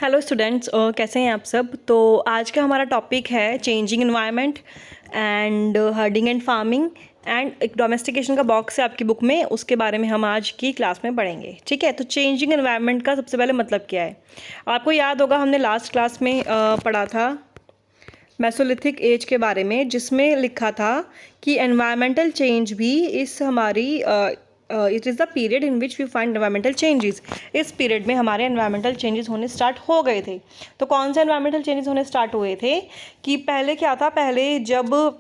Hello students, कैसे हैं आप सब। तो आज का हमारा टॉपिक है changing environment and herding and farming and एक डोमेस्टिकेशन का बॉक्स है आपकी बुक में, उसके बारे में हम आज की क्लास में पढ़ेंगे। ठीक है, तो चेंजिंग एनवायरनमेंट का सबसे पहले मतलब क्या है। आपको याद होगा हमने लास्ट क्लास में पढ़ा था मेसोलिथिक एज के बारे में, जिसमें लिखा था कि एनवायरमेंटल चेंज भी इस हमारी it is the period in which we find environmental changes. इस पीरियड में हमारे एनवायरमेंटल चेंजेस होने स्टार्ट हो गए थे। तो कौन से एनवायरमेंटल चेंजेस होने स्टार्ट हुए थे कि पहले क्या था, पहले जब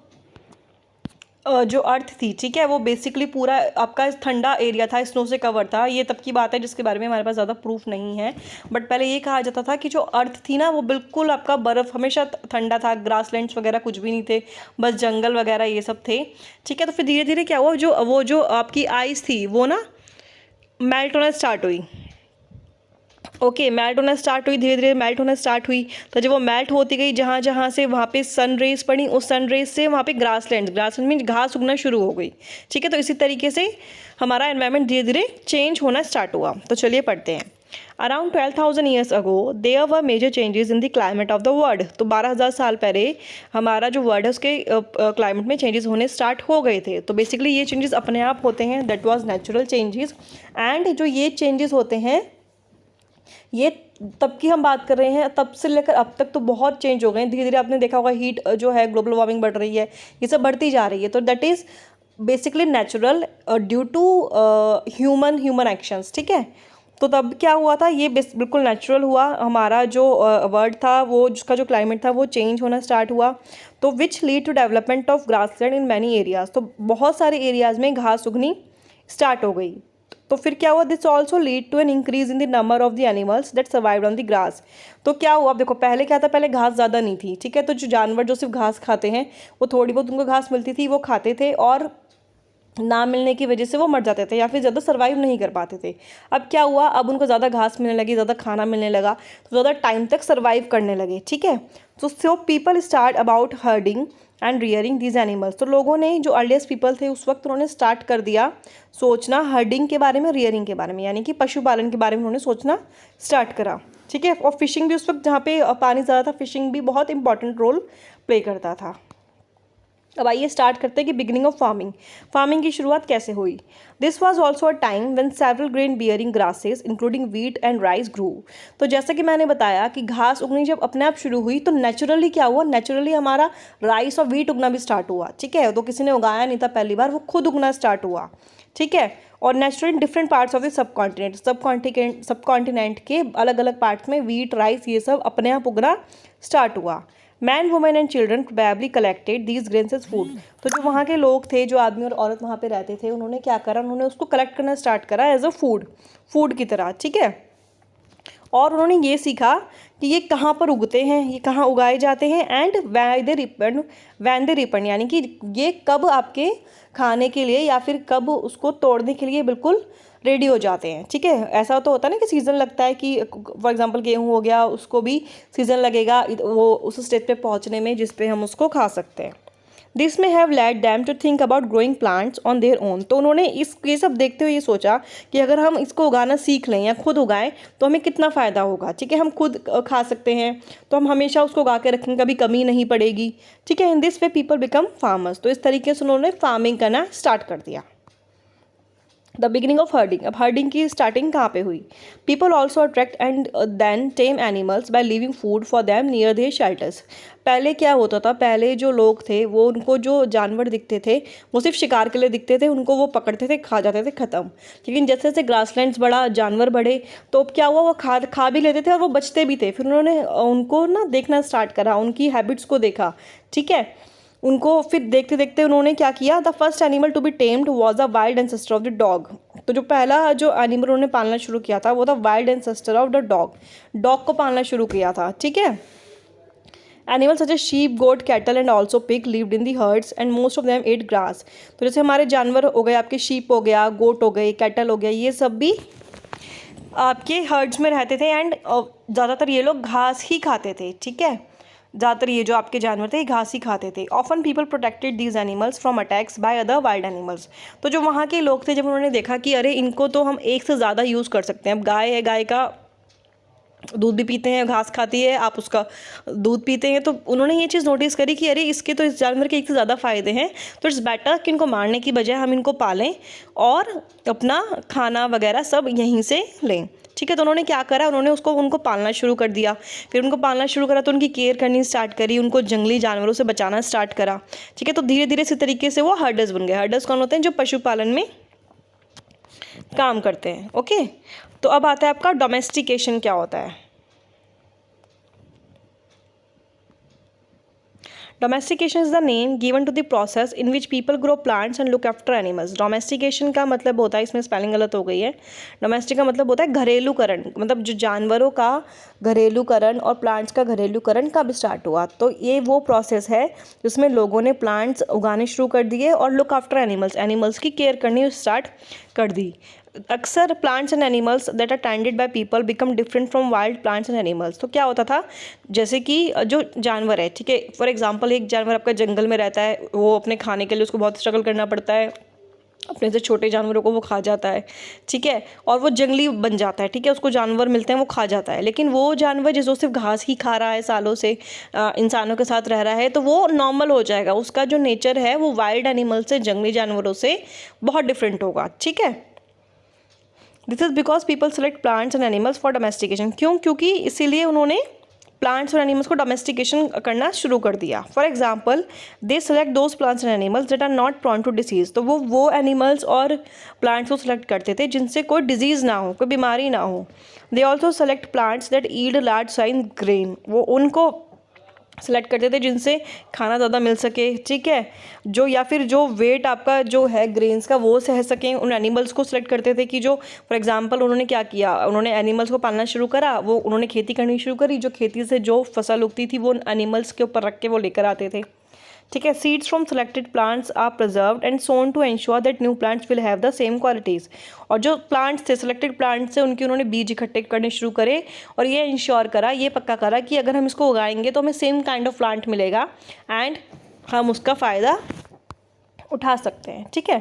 जो अर्थ थी, ठीक है, वो बेसिकली पूरा आपका ठंडा एरिया था, स्नो से कवर था। ये तब की बात है जिसके बारे में हमारे पास ज़्यादा प्रूफ नहीं है, बट पहले ये कहा जाता था कि जो अर्थ थी ना, वो बिल्कुल आपका बर्फ़ हमेशा ठंडा था, ग्रासलैंड्स वगैरह कुछ भी नहीं थे, बस जंगल वगैरह ये सब थे। ठीक है, तो फिर धीरे धीरे क्या हुआ, वो जो आपकी आइस थी वो ना मेल्ट होना स्टार्ट हुई। ओके, मेल्ट होना स्टार्ट हुई, धीरे धीरे मेल्ट होना स्टार्ट हुई। तो जब वो मेल्ट होती गई, जहाँ जहाँ से वहाँ पे सन रेज पड़ी, उस सन रेज से वहाँ पे ग्रासलैंड में घास उगना शुरू हो गई। ठीक है, तो इसी तरीके से हमारा एनवायरनमेंट धीरे धीरे चेंज होना स्टार्ट हुआ। तो चलिए पढ़ते हैं। Around 12,000 years ago there were major changes in the climate of the world. तो 12,000 साल पहले हमारा जो वर्ल्ड है उसके क्लाइमेट में चेंजेस होने स्टार्ट हो गए थे। तो बेसिकली ये चेंजेस अपने आप होते हैं, that was natural changes. And जो ये चेंजेस होते हैं, ये तब की हम बात कर रहे हैं, तब से लेकर अब तक तो बहुत चेंज हो गए हैं। धीरे धीरे आपने देखा होगा हीट जो है, ग्लोबल वार्मिंग बढ़ रही है, ये सब बढ़ती जा रही है। तो that is basically natural due to human actions. ठीक है, तो तब क्या हुआ था, ये बिल्कुल नेचुरल हुआ। हमारा जो वर्ल्ड था, वो जिसका जो क्लाइमेट था वो चेंज होना स्टार्ट हुआ। तो which lead to development of grassland in many areas. तो बहुत सारे एरियाज़ में घास उगनी स्टार्ट हो गई। तो फिर क्या हुआ, this also lead to an increase in the number of the animals that survived on the grass. तो क्या हुआ, अब देखो पहले क्या था, पहले घास ज़्यादा नहीं थी। ठीक है, तो जो जानवर जो सिर्फ घास खाते हैं, वो थोड़ी बहुत उनको घास मिलती थी, वो खाते थे, और ना मिलने की वजह से वो मर जाते थे या फिर ज़्यादा सर्वाइव नहीं कर पाते थे। अब क्या हुआ, अब उनको ज़्यादा घास मिलने लगी, ज़्यादा खाना मिलने लगा, तो ज़्यादा टाइम तक सर्वाइव करने लगे। ठीक है, तो so people start about herding and rearing these animals. तो लोगों ने, जो अर्लीस्ट पीपल थे उस वक्त, उन्होंने स्टार्ट कर दिया सोचना हर्डिंग के बारे में, रियरिंग के बारे में, यानी कि पशुपालन के बारे में उन्होंने सोचना स्टार्ट करा। ठीक है, और फिशिंग भी, उस वक्त जहाँ पे पानी ज़्यादा था, फिशिंग भी बहुत इंपॉर्टेंट रोल प्ले करता था। अब आइए स्टार्ट करते हैं कि बिगिनिंग ऑफ फार्मिंग, फार्मिंग की शुरुआत कैसे हुई। This was also a time when several grain bearing grasses including wheat and rice grew. तो जैसा कि मैंने बताया कि घास उगनी जब अपने आप शुरू हुई, तो नेचुरली क्या हुआ, नेचुरली हमारा राइस और व्हीट उगना भी स्टार्ट हुआ। ठीक है, तो किसी ने उगाया नहीं था पहली बार, वो खुद उगना स्टार्ट हुआ। ठीक है, और naturally different parts of the sub continent के अलग अलग पार्ट्स में व्हीट, राइस, ये सब अपने आप उगना स्टार्ट हुआ। Man, women and children probably collected these grains as food. तो जो वहाँ के लोग थे, जो आदमी और औरत वहाँ पे रहते थे, उन्होंने क्या करा, उन्होंने उसको कलेक्ट करना स्टार्ट करा एज अ फूड की तरह। ठीक है, और उन्होंने ये सीखा कि ये कहाँ पर उगते हैं, ये कहाँ उगाए जाते हैं, एंड वैन दे रिपन, यानी कि ये कब आपके खाने के लिए या फिर कब उसको तोड़ने के लिए बिल्कुल रेडी हो जाते हैं। ठीक है, ऐसा तो होता है ना कि सीज़न लगता है, कि फॉर एग्जांपल गेहूँ हो गया, उसको भी सीज़न लगेगा वो उस स्टेज पे पहुंचने में जिस पे हम उसको खा सकते हैं। This may have led them to think about growing plants on their own. तो उन्होंने ये सब देखते हुए ये सोचा कि अगर हम इसको उगाना सीख लें या खुद उगाएं तो हमें कितना फ़ायदा होगा। ठीक है, हम खुद खा सकते हैं, तो हम हमेशा उसको उगा के रखेंगे, कभी कमी नहीं पड़ेगी। ठीक है, in this way people become farmers. तो इस तरीके से उन्होंने फार्मिंग करना स्टार्ट कर दिया। The beginning of herding. अब हर्डिंग की स्टार्टिंग कहाँ पे हुई। People also attract and then tame animals by leaving food for them near their shelters. पहले क्या होता था, पहले जो लोग थे वो, उनको जो जानवर दिखते थे वो सिर्फ शिकार के लिए दिखते थे, उनको वो पकड़ते थे, खा जाते थे, ख़त्म। लेकिन जैसे जैसे ग्रासलैंड्स बढ़ा, जानवर बढ़े, तो अब क्या हुआ, वो खा भी लेते थे और वो बचते भी थे। फिर उन्होंने उनको ना देखना स्टार्ट करा, उनकी हैबिट्स को देखा। ठीक है, उनको फिर देखते देखते उन्होंने क्या किया, the first animal to be tamed was a wild ancestor of the dog. तो जो पहला जो एनिमल उन्होंने पालना शुरू किया था वो था wild ancestor of the dog को पालना शुरू किया था। ठीक है, animal such a sheep, goat, cattle and also pig lived in the herds and most of them ate grass. तो जैसे हमारे जानवर हो गए, आपके शीप हो गया, गोट हो गए, कैटल हो गया, ये सब भी आपके हर्ड्स में रहते थे, एंड ज़्यादातर ये लोग घास ही खाते थे। ठीक है, ज़्यादातर ये जो आपके जानवर थे घास ही खाते थे। Often people protected these animals from attacks by other wild animals. तो जो वहाँ के लोग थे, जब उन्होंने देखा कि अरे इनको तो हम एक से ज़्यादा यूज़ कर सकते हैं, अब गाय है, गाय का दूध भी पीते हैं, घास खाती है, आप उसका दूध पीते हैं। तो उन्होंने ये चीज़ नोटिस करी कि अरे इसके तो इस जानवर के एक से ज़्यादा फ़ायदे हैं, तो इट्स बेटर कि इनको मारने की बजाय हम इनको पालें और अपना खाना वगैरह सब यहीं से लें। ठीक है, तो उन्होंने क्या करा, उन्होंने उनको पालना शुरू कर दिया। फिर उनको पालना शुरू करा तो उनकी केयर करनी स्टार्ट करी, उनको जंगली जानवरों से बचाना स्टार्ट करा। ठीक है, तो धीरे धीरे इसी तरीके से वो हर्डर्स बन गए। हर्डर्स कौन होते हैं? जो पशुपालन में काम करते हैं। ओके, तो अब आता है आपका डोमेस्टिकेशन क्या होता है। Domestication is the name given to the process in which people grow plants and look after animals. Domestication का मतलब होता है, इसमें स्पेलिंग गलत हो गई है, डोमेस्टिक का मतलब होता है घरेलूकरण, मतलब जो जानवरों का घरेलूकरण और प्लांट्स का घरेलूकरण कब स्टार्ट हुआ। तो ये वो प्रोसेस है जिसमें लोगों ने प्लांट्स उगाने शुरू कर दिए और लुक आफ्टर एनिमल्स, एनिमल्स की केयर करनी स्टार्ट कर दी। अक्सर plants and animals that are tended by people become different from wild plants and animals. तो क्या होता था, जैसे कि जो जानवर है, ठीक है, फॉर एग्जांपल एक जानवर आपका जंगल में रहता है, वो अपने खाने के लिए उसको बहुत स्ट्रगल करना पड़ता है, अपने से छोटे जानवरों को वो खा जाता है। ठीक है, और वो जंगली बन जाता है। ठीक है, उसको जानवर मिलते हैं, वो खा जाता है। लेकिन वो जानवर जो सिर्फ घास ही खा रहा है, सालों से इंसानों के साथ रह रहा है, तो वो नॉर्मल हो जाएगा। उसका जो नेचर है वो वाइल्ड एनिमल से, जंगली जानवरों से बहुत डिफरेंट होगा। ठीक है, this is because people select plants and animals for domestication. क्यों? क्योंकि इसीलिए उन्होंने प्लांट्स और एनिमल्स को डोमेस्टिकेशन करना शुरू कर दिया। For example, they select those plants and animals that are not prone to disease. तो वो एनिमल्स और प्लांट्स को सेलेक्ट करते थे जिनसे कोई डिजीज़ ना हो, कोई बीमारी ना हो। They also select plants that yield large size grain. वो उनको सेलेक्ट करते थे जिनसे खाना ज़्यादा मिल सके। ठीक है, जो या फिर जो वेट आपका जो है ग्रेन्स का वो सह सकें। उन एनिमल्स को सेलेक्ट करते थे कि जो फॉर एग्जांपल उन्होंने क्या किया, उन्होंने एनिमल्स को पालना शुरू करा, वो उन्होंने खेती करनी शुरू करी, जो खेती से जो फसल उगती थी वो उन एनिमल्स के ऊपर रख के वो लेकर आते थे। ठीक है, seeds from selected plants are preserved and sown to ensure that new plants will have the same qualities. और जो प्लांट्स थे, सेलेक्टेड प्लांट्स से उनके उन्होंने बीज इकट्ठे करने शुरू करे और ये इंश्योर करा, ये पक्का करा कि अगर हम इसको उगाएंगे तो हमें सेम काइंड ऑफ प्लांट मिलेगा एंड हम उसका फ़ायदा उठा सकते हैं। ठीक है,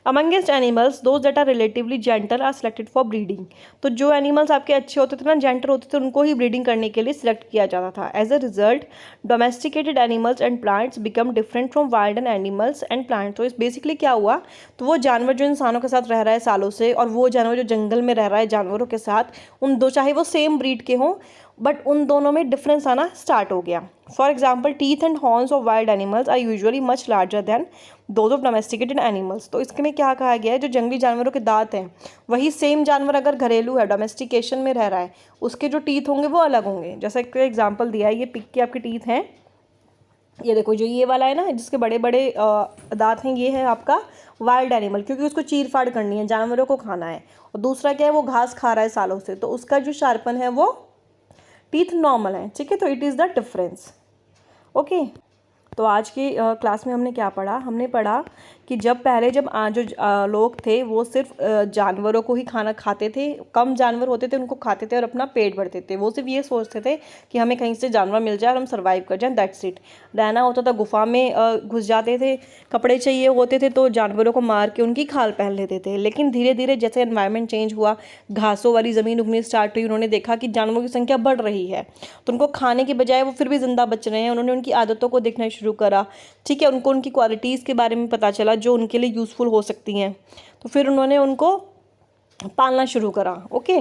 amongst animals those that are relatively gentle are selected for breeding. तो जो एनिमल्स आपके अच्छे होते थे ना, जेंटल होते थे, उनको ही ब्रीडिंग करने के लिए सिलेक्ट किया जाता था। As a result domesticated animals and plants become different from wild and animals and plants. तो इस बेसिकली क्या हुआ, तो वो जानवर जो इंसानों के साथ रह रहा है सालों से और वो जानवर जो जंगल में रह रहा है जानवरों के साथ, उन दो चाहे वो सेम ब्रीड के हों बट उन दोनों में डिफरेंस आना स्टार्ट हो गया। For example, teeth and horns of wild animals are usually much larger than those of domesticated animals. तो इसमें क्या कहा गया है, जो जंगली जानवरों के दांत हैं, वही सेम जानवर अगर घरेलू है, डोमेस्टिकेशन में रह रहा है, उसके जो टीथ होंगे वो अलग होंगे। जैसा एक एग्जाम्पल दिया है, ये पिग के आपके टीथ हैं, ये देखो जो ये वाला है ना जिसके बड़े बड़े दांत हैं, ये है आपका वाइल्ड एनिमल, क्योंकि उसको चीर फाड़ करनी है, जानवरों को खाना है। और दूसरा क्या है, वो घास खा रहा है सालों से, तो उसका जो शार्पन है वो टीथ नॉर्मल है। ठीक है, तो it is the difference. Okay, तो आज की क्लास में हमने क्या पढ़ा, हमने पढ़ा कि जब पहले जब जो लोग थे वो सिर्फ जानवरों को ही खाना खाते थे, कम जानवर होते थे उनको खाते थे और अपना पेट भरते थे। वो सिर्फ ये सोचते थे कि हमें कहीं से जानवर मिल जाए और हम सर्वाइव कर जाएं, दैट्स इट। रहना होता था गुफा में घुस जाते थे, कपड़े चाहिए होते थे तो जानवरों को मार के उनकी खाल पहन लेते थे। लेकिन धीरे धीरे जैसे एनवायरनमेंट चेंज हुआ, घासों वाली ज़मीन उगनी स्टार्ट हुई, उन्होंने देखा कि जानवरों की संख्या बढ़ रही है, तो उनको खाने के बजाय वो फिर भी ज़िंदा बच रहे हैं। उन्होंने उनकी आदतों को देखना शुरू करा। ठीक है, उनको उनकी क्वालिटीज़ के बारे में पता चला जो उनके लिए यूज़फुल हो सकती हैं, तो फिर उन्होंने उनको पालना शुरू करा। ओके,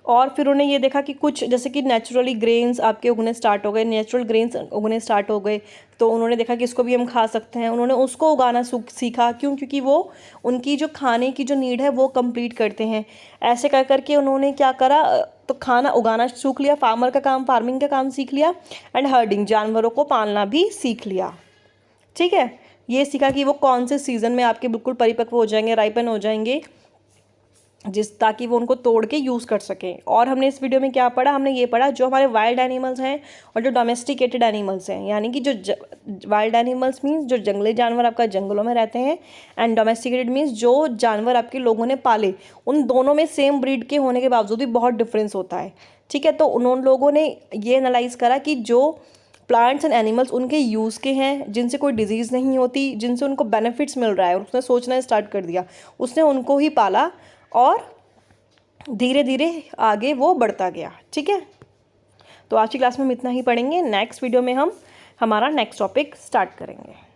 और फिर उन्हें ये देखा कि कुछ जैसे कि नेचुरली ग्रेन्स आपके उगने स्टार्ट हो गए, नेचुरल ग्रेन्स उगने स्टार्ट हो गए, तो उन्होंने देखा कि इसको भी हम खा सकते हैं। उन्होंने उसको उगाना सीखा। क्यों? क्योंकि वो उनकी जो खाने की जो नीड है वो कंप्लीट करते हैं। ऐसे कर करके उन्होंने क्या करा, तो खाना उगाना सीख लिया, फार्मिंग का काम सीख लिया, एंड हर्डिंग, जानवरों को पालना भी सीख लिया। ठीक है, ये सीखा कि वो कौन से सीज़न में आपके बिल्कुल परिपक्व हो जाएंगे, राइपन हो जाएंगे, ताकि वो उनको तोड़ के यूज़ कर सकें। और हमने इस वीडियो में क्या पढ़ा, हमने ये पढ़ा जो हमारे वाइल्ड एनिमल्स हैं और जो डोमेस्टिकेटेड एनिमल्स हैं, यानी कि जो वाइल्ड एनिमल्स मीन्स जो जंगली जानवर आपका जंगलों में रहते हैं, एंड डोमेस्टिकेटेड मीन्स जो जानवर आपके लोगों ने पाले, उन दोनों में सेम ब्रीड के होने के बावजूद भी बहुत डिफरेंस होता है। ठीक है, तो उन लोगों ने ये एनालाइज करा कि जो प्लांट्स एंड एनिमल्स उनके यूज़ के हैं, जिनसे कोई डिजीज़ नहीं होती, जिनसे उनको बेनिफिट्स मिल रहा है, और उसने सोचना स्टार्ट कर दिया, उसने उनको ही पाला और धीरे धीरे आगे वो बढ़ता गया। ठीक है, तो आज की क्लास में हम इतना ही पढ़ेंगे। नेक्स्ट वीडियो में हम हमारा नेक्स्ट टॉपिक स्टार्ट करेंगे।